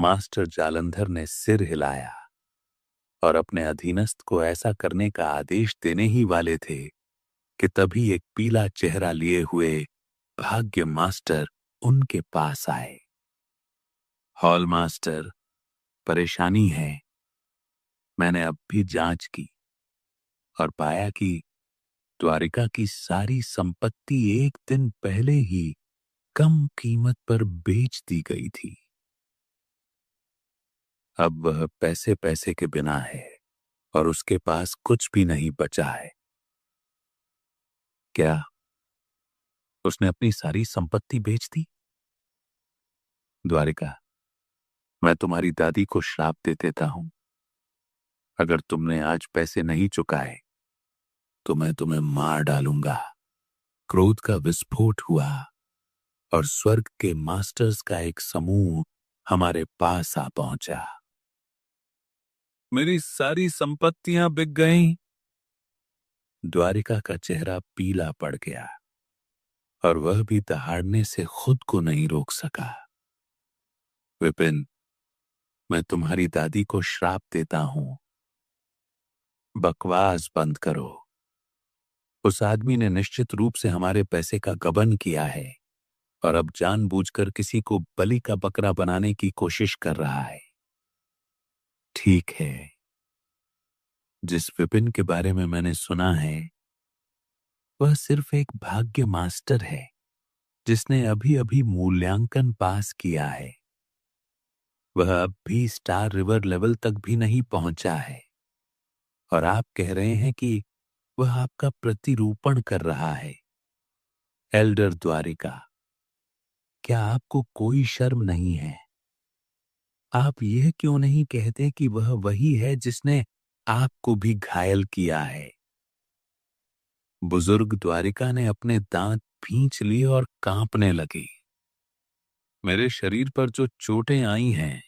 Master Jalandhar ने सिर हिलाया और अपने अधीनस्थ को ऐसा करने का आदेश देने ही वाले थे कि तभी एक पीला चेहरा लिए हुए भाग्य मास्टर उनके पास आए। हॉल मास्टर, परेशानी है। मैंने अब भी जांच की और पाया कि द्वारिका की सारी संपत्ति एक दिन पहले ही कम कीमत पर बेच दी गई थी। अब वह पैसे पैसे के बिना है और उसके पास कुछ भी नहीं बचा है। क्या उसने अपनी सारी संपत्ति बेच दी? द्वारिका, मैं तुम्हारी दादी को श्राप दे देता हूं। अगर तुमने आज पैसे नहीं चुकाए तो मैं तुम्हें मार डालूंगा। क्रोध का विस्फोट हुआ और स्वर्ग के मास्टर्स का एक समूह हमारे पास आ पहुंचा। मेरी सारी संपत्तियां बिक गईं। द्वारिका का चेहरा पीला पड़ गया और वह भी दहाड़ने से खुद को नहीं रोक सका। विपिन, मैं तुम्हारी दादी को श्राप देता हूं। बकवास बंद करो। उस आदमी ने निश्चित रूप से हमारे पैसे का गबन किया है और अब जानबूझकर किसी को बलि का बकरा बनाने की कोशिश कर रहा है। ठीक है, जिस विपिन के बारे में मैंने सुना है वह सिर्फ एक भाग्य मास्टर है जिसने अभी अभी मूल्यांकन पास किया है। वह अब भी स्टार रिवर लेवल तक भी नहीं पहुंचा है और आप कह रहे हैं कि वह आपका प्रतिरूपण कर रहा है। एल्डर द्वारिका, क्या आपको कोई शर्म नहीं है? आप यह क्यों नहीं कहते कि वह वही है जिसने आपको भी घायल किया है? बुजुर्ग द्वारिका ने अपने दांत भींच लिए और कांपने लगी। मेरे शरीर पर जो चोटें आई हैं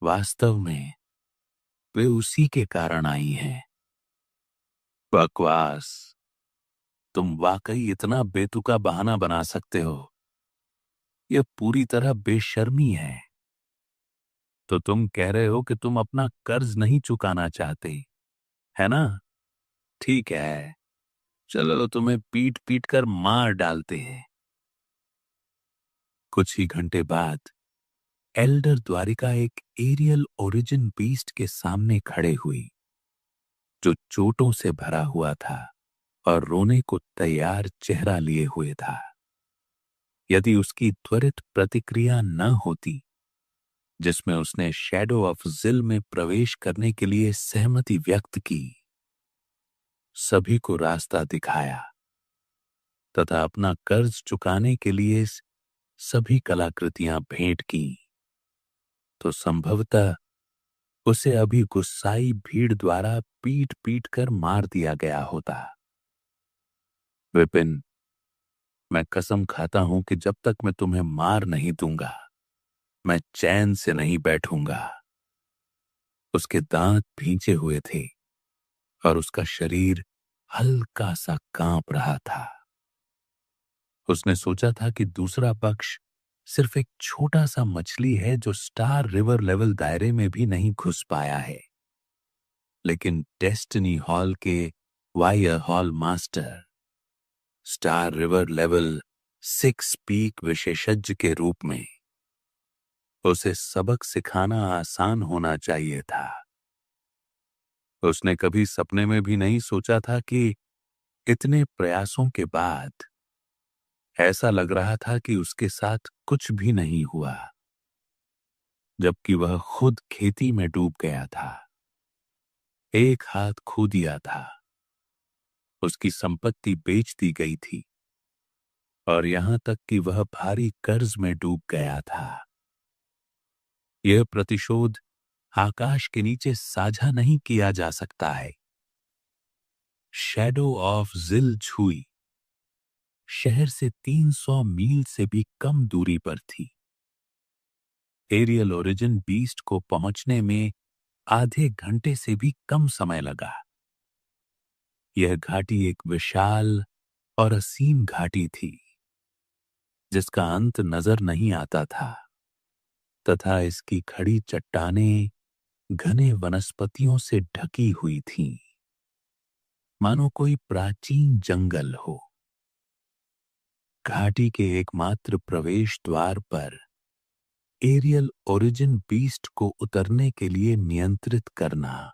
वास्तव में वे उसी के कारण आई हैं। बकवास। तुम वाकई इतना बेतुका बहाना बना सकते हो? यह पूरी तरह बेशर्मी है। तो तुम कह रहे हो कि तुम अपना कर्ज नहीं चुकाना चाहते, है ना? ठीक है, चलो तुम्हें पीट पीट कर मार डालते हैं। कुछ ही घंटे बाद एल्डर द्वारिका एक एरियल ओरिजिन बीस्ट के सामने खड़े हुई जो चोटों से भरा हुआ था और रोने को तैयार चेहरा लिए हुए था। यदि उसकी त्वरित प्रतिक्रिया न होती जिसमें उसने शैडो ऑफ जिल में प्रवेश करने के लिए सहमति व्यक्त की, सभी को रास्ता दिखाया तथा अपना कर्ज चुकाने के लिए सभी कलाकृतियां भेंट की, तो संभवतः उसे अभी गुस्साई भीड़ द्वारा पीट पीट कर मार दिया गया होता। विपिन, मैं कसम खाता हूं कि जब तक मैं तुम्हें मार नहीं दूंगा मैं चैन से नहीं बैठूंगा। उसके दांत भींचे हुए थे और उसका शरीर हल्का सा कांप रहा था। उसने सोचा था कि दूसरा पक्ष सिर्फ एक छोटा सा मछली है जो स्टार रिवर लेवल दायरे में भी नहीं घुस पाया है, लेकिन डेस्टिनी हॉल के wire hall master, star river level 6 peak विशेषज्ञ के रूप में उसे सबक सिखाना आसान होना चाहिए था। उसने कभी सपने में भी नहीं सोचा था कि इतने प्रयासों के बाद ऐसा लग रहा था कि उसके साथ कुछ भी नहीं हुआ, जबकि वह खुद खेती में डूब गया था। एक हाथ खो दिया था, उसकी संपत्ति बेच दी गई थी और यहां तक कि वह भारी कर्ज में डूब गया था। यह प्रतिशोध आकाश के नीचे साझा नहीं किया जा सकता है। शैडो ऑफ जिल छुई शहर से 300 मील से भी कम दूरी पर थी। एरियल ओरिजिन बीस्ट को पहुंचने में आधे घंटे से भी कम समय लगा। यह घाटी एक विशाल और असीम घाटी थी जिसका अंत नजर नहीं आता था तथा इसकी खड़ी चट्टानें घने वनस्पतियों से ढकी हुई थीं, मानो कोई प्राचीन जंगल हो। घाटी के एकमात्र प्रवेश द्वार पर एरियल ओरिजिन बीस्ट को उतरने के लिए नियंत्रित करना,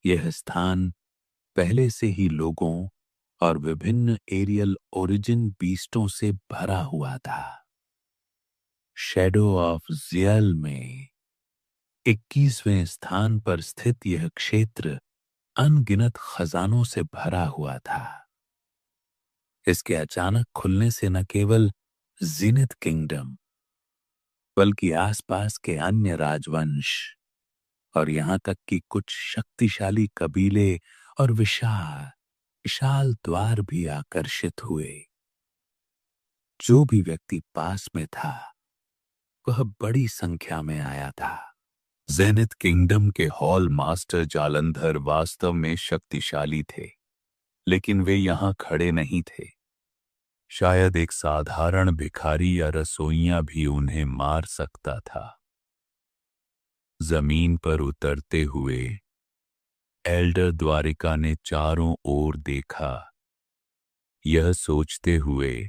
यह स्थान पहले से ही लोगों और विभिन्न एरियल ओरिजिन बीस्टों से भरा हुआ था। शैडो ऑफ जियल में 21वें स्थान पर स्थित यह क्षेत्र अनगिनत खजानों से भरा हुआ था। इसके अचानक खुलने से न केवल जीनिथ किंगडम बल्कि आसपास के अन्य राजवंश और यहां तक कि कुछ शक्तिशाली कबीले और विशाल विशाल द्वार भी आकर्षित हुए। जो भी व्यक्ति पास में था वह बड़ी संख्या में आया था। जेनिथ किंगडम के हॉल मास्टर जालंधर वास्तव में शक्तिशाली थे, लेकिन वे यहां खड़े नहीं थे। शायद एक साधारण भिखारी या रसोइया भी उन्हें मार सकता था। जमीन पर उतरते हुए एल्डर द्वारिका ने चारों ओर देखा, यह सोचते हुए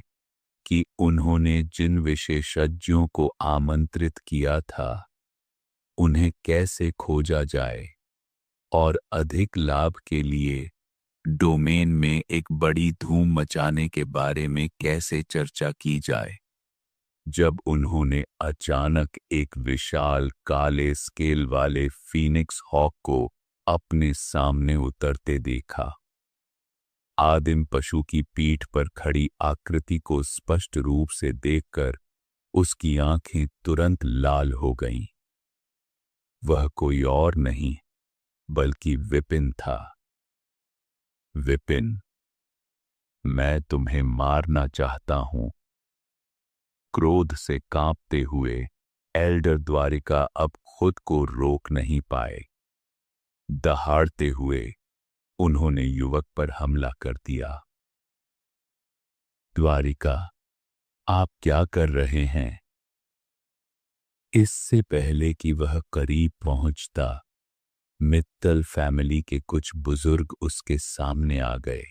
कि उन्होंने जिन विशेषज्ञों को आमंत्रित किया था उन्हें कैसे खोजा जाए और अधिक लाभ के लिए डोमेन में एक बड़ी धूम मचाने के बारे में कैसे चर्चा की जाए। जब उन्होंने अचानक एक विशाल काले स्केल वाले फीनिक्स हॉक को अपने सामने उतरते देखा, आदिम पशु की पीठ पर खड़ी आकृति को स्पष्ट रूप से देखकर उसकी आंखें तुरंत लाल हो गईं। वह कोई और नहीं बल्कि विपिन था। विपिन, मैं तुम्हें मारना चाहता हूं। क्रोध से कांपते हुए एल्डर द्वारिका अब खुद को रोक नहीं पाए। दहाड़ते हुए उन्होंने युवक पर हमला कर दिया। द्वारिका, आप क्या कर रहे हैं? इससे पहले कि वह करीब पहुंचता, मित्तल फैमिली के कुछ बुजुर्ग उसके सामने आ गए।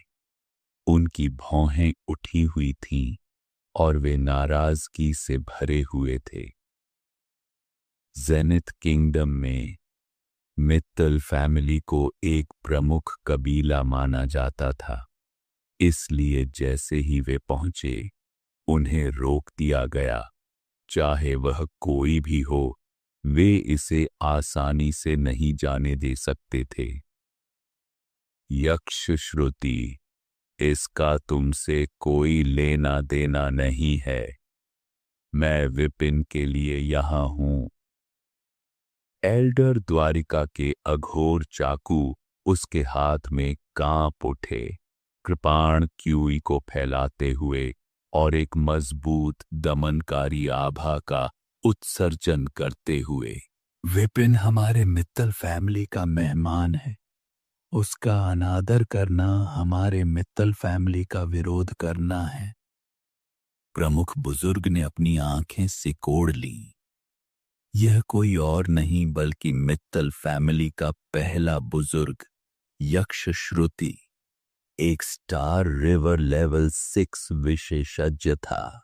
उनकी भौहें उठी हुई थीं और वे नाराजगी से भरे हुए थे। जेनिथ किंगडम में मित्तल फैमिली को एक प्रमुख कबीला माना जाता था, इसलिए जैसे ही वे पहुंचे उन्हें रोक दिया गया। चाहे वह कोई भी हो, वे इसे आसानी से नहीं जाने दे सकते थे। यक्ष श्रुति, इसका तुमसे कोई लेना देना नहीं है। मैं विपिन के लिए यहां हूं। एल्डर द्वारिका के अघोर चाकू उसके हाथ में कांप उठे, कृपाण क्यूई को फैलाते हुए और एक मजबूत दमनकारी आभा का उत्सर्जन करते हुए। विपिन हमारे मित्तल फैमिली का मेहमान है। उसका अनादर करना हमारे मित्तल फैमिली का विरोध करना है। प्रमुख बुजुर्ग ने अपनी आंखें सिकोड़ ली। यह कोई और नहीं बल्कि मित्तल फैमिली का पहला बुजुर्ग यक्ष श्रुति, एक स्टार रिवर लेवल 6 विशेषज्ञ था।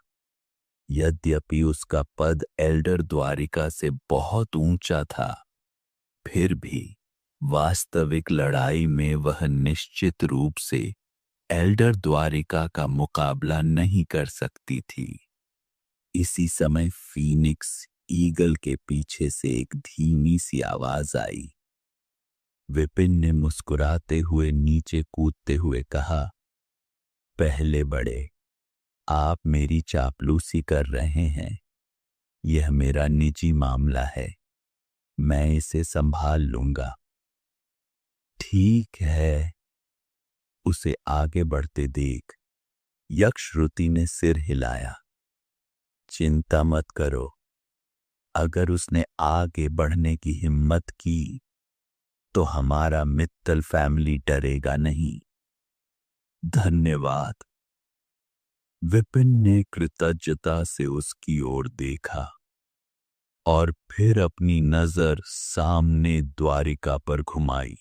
यद्यपि उसका पद एल्डर द्वारिका से बहुत ऊंचा था, फिर भी वास्तविक लड़ाई में वह निश्चित रूप से एल्डर द्वारिका का मुकाबला नहीं कर सकती थी। इसी समय फीनिक्स ईगल के पीछे से एक धीमी सी आवाज आई। विपिन ने मुस्कुराते हुए नीचे कूदते हुए कहा, पहले बड़े, आप मेरी चापलूसी कर रहे हैं। यह मेरा निजी मामला है, मैं इसे संभाल लूंगा। ठीक है। उसे आगे बढ़ते देख यक्ष श्रुति ने सिर हिलाया। चिंता मत करो, अगर उसने आगे बढ़ने की हिम्मत की तो हमारा मित्तल फैमिली डरेगा नहीं। धन्यवाद। विपिन ने कृतज्ञता से उसकी ओर देखा और फिर अपनी नजर सामने द्वारिका पर घुमाई।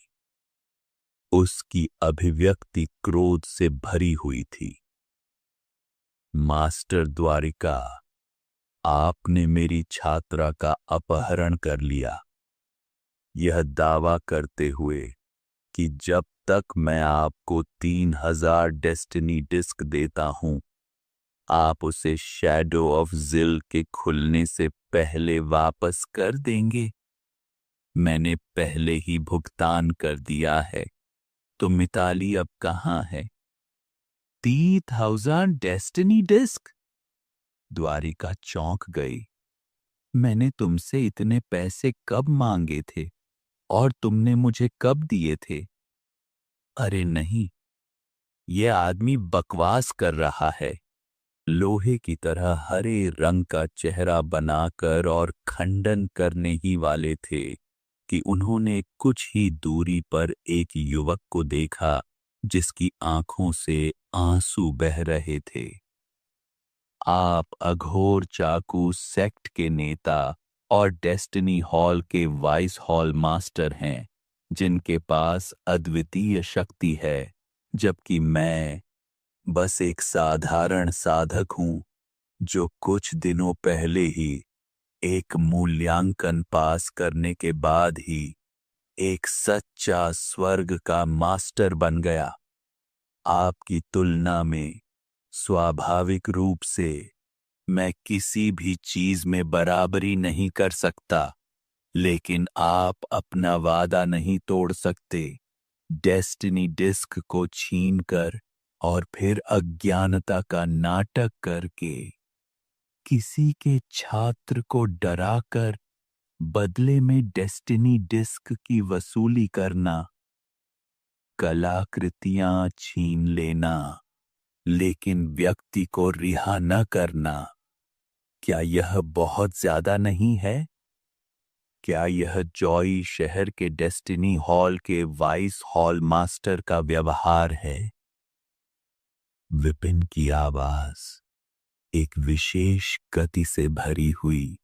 उसकी अभिव्यक्ति क्रोध से भरी हुई थी। मास्टर द्वारिका, आपने मेरी छात्रा का अपहरण कर लिया, यह दावा करते हुए कि जब तक मैं आपको 3000 डेस्टिनी डिस्क देता हूं, आप उसे शैडो ऑफ जिल के खुलने से पहले वापस कर देंगे। मैंने पहले ही भुगतान कर दिया है, तो मिताली अब कहाँ है? 3000 डेस्टिनी डिस्क? द्वारिका चौंक गई। मैंने तुमसे इतने पैसे कब मांगे थे और तुमने मुझे कब दिए थे? अरे नहीं, यह आदमी बकवास कर रहा है। लोहे की तरह हरे रंग का चेहरा बनाकर और खंडन करने ही वाले थे कि उन्होंने कुछ ही दूरी पर एक युवक को देखा जिसकी आंखों से आंसू बह रहे थे। आप अघोर चाकू सेक्ट के नेता और डेस्टिनी हॉल के वाइस हॉल मास्टर हैं, जिनके पास अद्वितीय शक्ति है, जबकि मैं बस एक साधारण साधक हूं जो कुछ दिनों पहले ही एक मूल्यांकन पास करने के बाद ही एक सच्चा स्वर्ग का मास्टर बन गया। आपकी तुलना में स्वाभाविक रूप से मैं किसी भी चीज में बराबरी नहीं कर सकता, लेकिन आप अपना वादा नहीं तोड़ सकते। डेस्टिनी डिस्क को छीनकर और फिर अज्ञानता का नाटक करके किसी के छात्र को डराकर बदले में डेस्टिनी डिस्क की वसूली करना, कलाकृतियां छीन लेना लेकिन व्यक्ति को रिहा न करना, क्या यह बहुत ज्यादा नहीं है? क्या यह जॉय शहर के डेस्टिनी हॉल के वाइस हॉल मास्टर का व्यवहार है? विपिन की आवाज एक विशेष गति से भरी हुई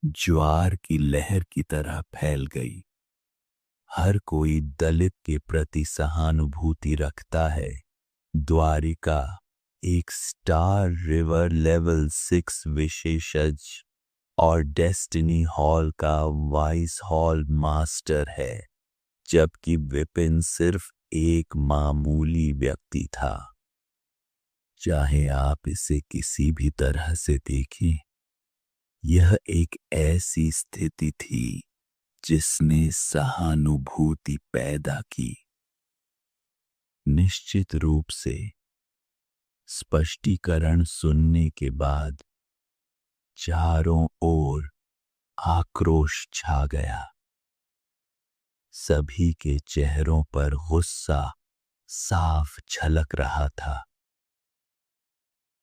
ज्वार की लहर की तरह फैल गई। हर कोई दलित के प्रति सहानुभूति रखता है। द्वारिका एक स्टार रिवर लेवल 6 विशेषज्ञ और डेस्टिनी हॉल का वाइस हॉल मास्टर है, जबकि विपिन सिर्फ एक मामूली व्यक्ति था। चाहे आप इसे किसी भी तरह से देखें, यह एक ऐसी स्थिति थी जिसने सहानुभूति पैदा की। निश्चित रूप से स्पष्टीकरण सुनने के बाद चारों ओर आक्रोश छा गया। सभी के चेहरों पर गुस्सा साफ झलक रहा था।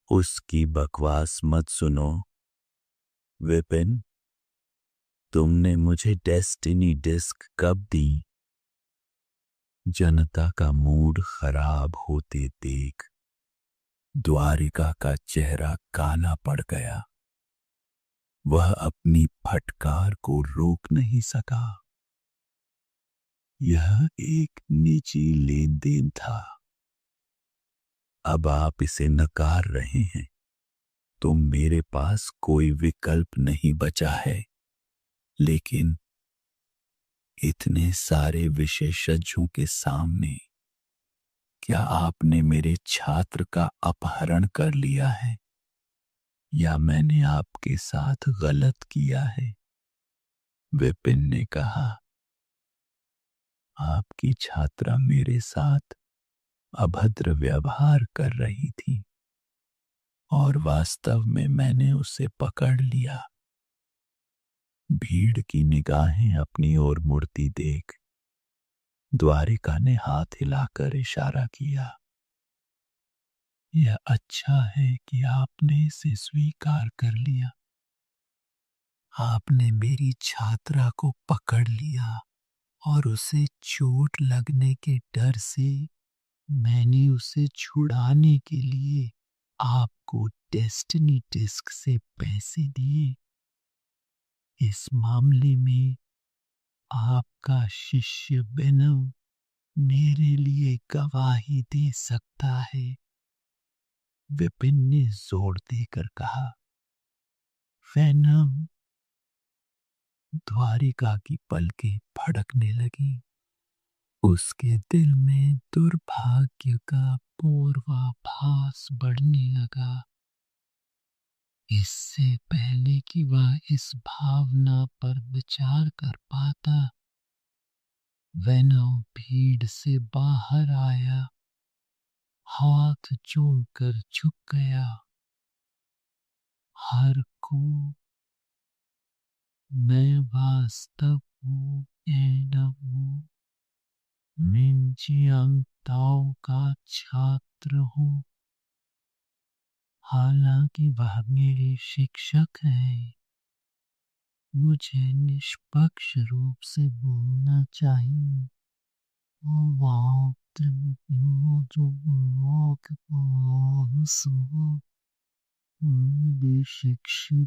उसकी बकवास मत सुनो विपिन, तुमने मुझे डेस्टिनी डिस्क कब दी? जनता का मूड खराब होते देख द्वारिका का चेहरा काला पड़ गया। वह अपनी फटकार को रोक नहीं सका। यह एक निजी लेन देन था। अब आप इसे नकार रहे हैं तो मेरे पास कोई विकल्प नहीं बचा है, लेकिन इतने सारे विशेषज्ञों के सामने क्या आपने मेरे छात्र का अपहरण कर लिया है या मैंने आपके साथ गलत किया है? विपिन ने कहा, आपकी छात्रा मेरे साथ अभद्र व्यवहार कर रही थी और वास्तव में मैंने उसे पकड़ लिया। भीड़ की निगाहें अपनी ओर मुड़ती देख द्वारिका ने हाथ हिलाकर इशारा किया। यह अच्छा है कि आपने इसे स्वीकार कर लिया। आपने मेरी छात्रा को पकड़ लिया और उसे चोट लगने के डर से मैंने उसे छुड़ाने के लिए आपको डेस्टिनी डिस्क से पैसे दिए। इस मामले में आपका शिष्य बेनम मेरे लिए गवाही दे सकता है, विपिन ने जोर देकर कहा। वेनम, द्वारिका की पलकें फड़कने लगी। उसके दिल में दुर्भाग्य का पूर्वाभास बढ़ने लगा। इससे पहले कि वह इस भावना पर विचार कर पाता, वेनम भीड़ से बाहर आया, हाथ जोड़कर झुक गया। हर को मैं वास्तव हूँ, एडम हूँ, मिंजियांग ताओ का छात्र हूँ। हालांकि वह मेरे शिक्षक हैं, मुझे निष्पक्ष रूप से बोलना चाहिए। वाह, जो मेरे शिक्षक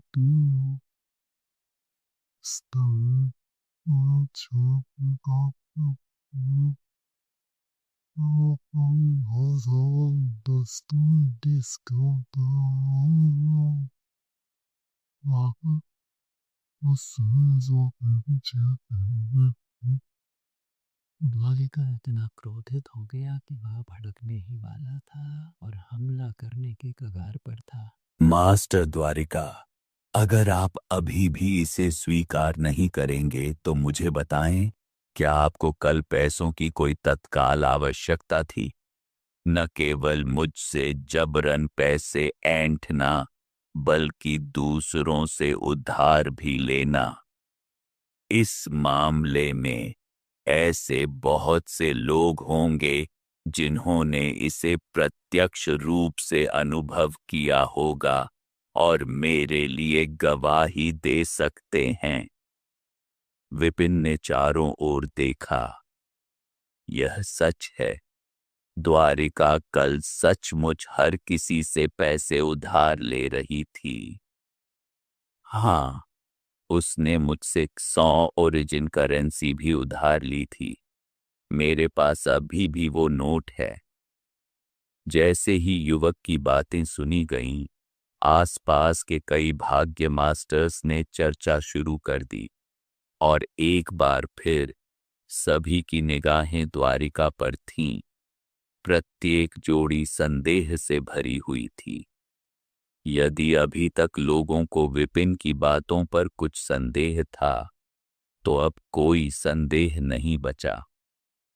बालिका इतना क्रोधित हो गया कि वह भड़कने ही वाला था और हमला करने के कगार पर था। मास्टर द्वारिका, अगर आप अभी भी इसे स्वीकार नहीं करेंगे तो मुझे बताएं, क्या आपको कल पैसों की कोई तत्काल आवश्यकता थी? न केवल मुझसे जबरन पैसे ऐंठना, बल्कि दूसरों से उधार भी लेना। इस मामले में ऐसे बहुत से लोग होंगे जिन्होंने इसे प्रत्यक्ष रूप से अनुभव किया होगा और मेरे लिए गवाही दे सकते हैं। विपिन ने चारों ओर देखा। यह सच है, द्वारिका कल सचमुच हर किसी से पैसे उधार ले रही थी। हाँ, उसने मुझसे 100 ओरिजिन करेंसी भी उधार ली थी। मेरे पास अभी भी वो नोट है। जैसे ही युवक की बातें सुनी गईं, आसपास के कई भाग्य मास्टर्स ने चर्चा शुरू कर दी और एक बार फिर सभी की निगाहें द्वारिका पर थीं। प्रत्येक जोड़ी संदेह से भरी हुई थी। यदि अभी तक लोगों को विपिन की बातों पर कुछ संदेह था, तो अब कोई संदेह नहीं बचा।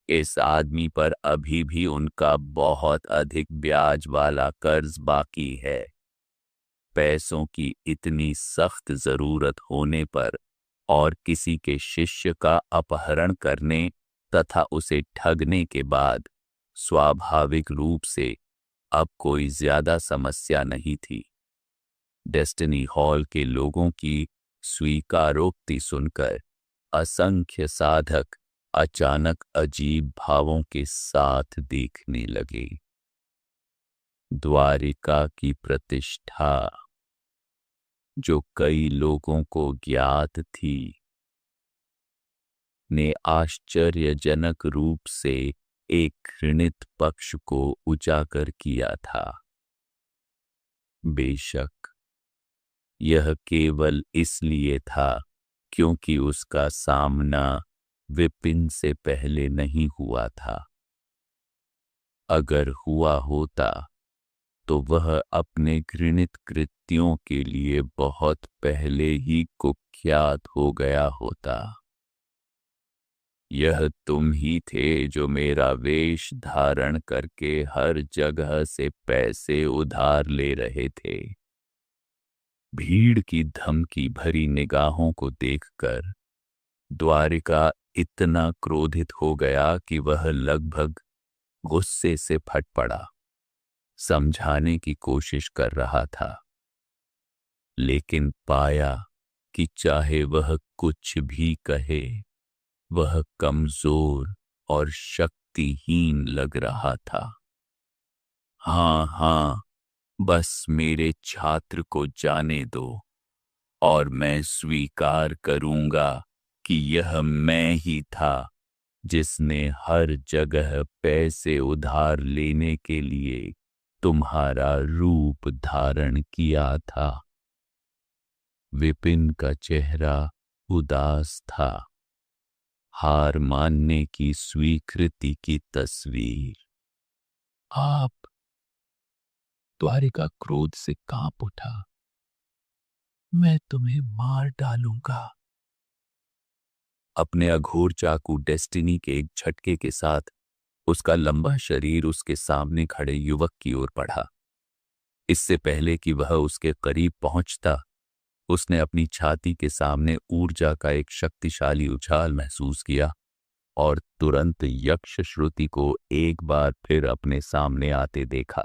इस आदमी पर अभी भी उनका बहुत अधिक ब्याज वाला कर्ज बाकी है। पैसों की इतनी सख्त जरूरत होने पर और किसी के शिष्य का अपहरण करने तथा उसे ठगने के बाद स्वाभाविक रूप से अब कोई ज्यादा समस्या नहीं थी। डेस्टिनी हॉल के लोगों की स्वीकारोक्ति सुनकर असंख्य साधक अचानक अजीब भावों के साथ देखने लगे। द्वारिका की प्रतिष्ठा, जो कई लोगों को ज्ञात थी, ने आश्चर्यजनक रूप से एक घृणित पक्ष को उजागर किया था। बेशक यह केवल इसलिए था क्योंकि उसका सामना विपिन से पहले नहीं हुआ था। अगर हुआ होता तो वह अपने घृणित कृत्यों के लिए बहुत पहले ही कुख्यात हो गया होता। यह तुम ही थे जो मेरा वेश धारण करके हर जगह से पैसे उधार ले रहे थे। भीड़ की धमकी भरी निगाहों को देखकर द्वारिका इतना क्रोधित हो गया कि वह लगभग गुस्से से फट पड़ा। समझाने की कोशिश कर रहा था, लेकिन पाया कि चाहे वह कुछ भी कहे, वह कमजोर और शक्तिहीन लग रहा था। हाँ हाँ, बस मेरे छात्र को जाने दो और मैं स्वीकार करूंगा कि यह मैं ही था जिसने हर जगह पैसे उधार लेने के लिए तुम्हारा रूप धारण किया था। विपिन का चेहरा उदास था, हार मानने की स्वीकृति की तस्वीर। आप, द्वारिका क्रोध से कांप उठा। मैं तुम्हें मार डालूंगा। अपने अघोर चाकू डेस्टिनी के एक झटके के साथ उसका लंबा शरीर उसके सामने खड़े युवक की ओर बढ़ा। इससे पहले कि वह उसके करीब पहुंचता, उसने अपनी छाती के सामने ऊर्जा का एक शक्तिशाली उछाल महसूस किया और तुरंत यक्ष श्रुति को एक बार फिर अपने सामने आते देखा।